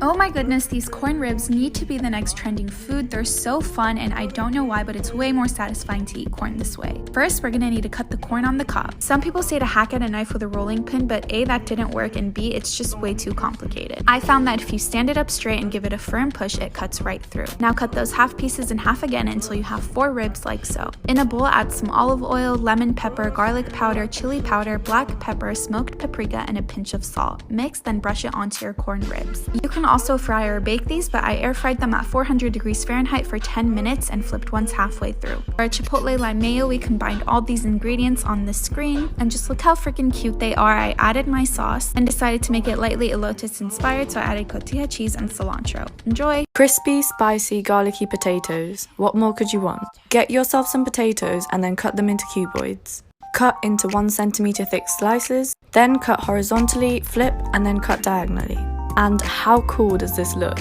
Oh my goodness, these corn ribs need to be the next trending food. They're so fun, and I don't know why, but it's way more satisfying to eat corn this way. First, we're gonna need to cut the corn on the cob. Some people say to hack at a knife with a rolling pin, but A, that didn't work, and B, it's just way too complicated. I found that if you stand it up straight and give it a firm push, it cuts right through. Now cut those half pieces in half again until you have 4 ribs like so. In a bowl, add some olive oil, lemon pepper, garlic powder, chili powder, black pepper, smoked paprika, and a pinch of salt. Mix, then brush it onto your corn ribs. You can also fry or bake these, but I air fried them at 400 degrees Fahrenheit for 10 minutes and flipped once halfway through. For our Chipotle Lime Mayo, we combined all these ingredients on the screen, and just look how freaking cute they are. I added my sauce and decided to make it lightly elotes inspired, so I added cotija cheese and cilantro. Enjoy! Crispy, spicy, garlicky potatoes. What more could you want? Get yourself some potatoes and then cut them into cuboids. Cut into 1 centimeter thick slices, then cut horizontally, flip, and then cut diagonally. And how cool does this look?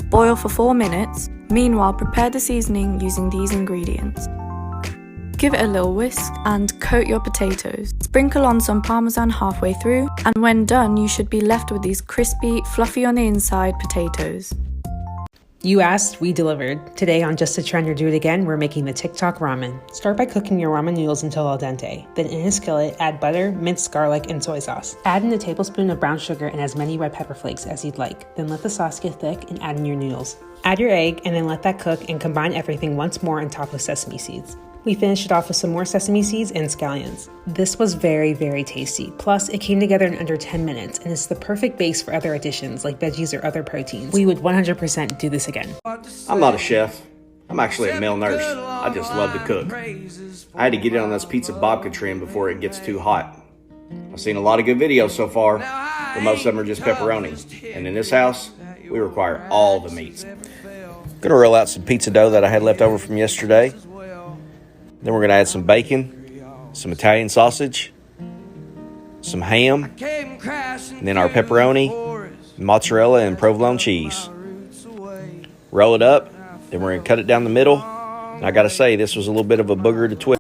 Boil for 4 minutes. Meanwhile, prepare the seasoning using these ingredients. Give it a little whisk and coat your potatoes. Sprinkle on some parmesan halfway through, and when done, you should be left with these crispy, fluffy on the inside potatoes. You asked, we delivered. Today on Just to Trend or Do It Again, we're making the TikTok ramen. Start by cooking your ramen noodles until al dente. Then in a skillet, add butter, minced garlic, and soy sauce. Add in a tablespoon of brown sugar and as many red pepper flakes as you'd like. Then let the sauce get thick and add in your noodles. Add your egg and then let that cook and combine everything once more on top of sesame seeds. We finished it off with some more sesame seeds and scallions. This was very, very tasty. Plus, it came together in under 10 minutes, and it's the perfect base for other additions like veggies or other proteins. We would 100% do this again. I'm not a chef. I'm actually a male nurse. I just love to cook. I had to get in on this pizza Babka trend before it gets too hot. I've seen a lot of good videos so far, but most of them are just pepperoni. And in this house, we require all the meats. Gonna roll out some pizza dough that I had left over from yesterday. Then we're going to add some bacon, some Italian sausage, some ham, and then our pepperoni, mozzarella, and provolone cheese. Roll it up, then we're going to cut it down the middle. And I got to say, this was a little bit of a booger to twist.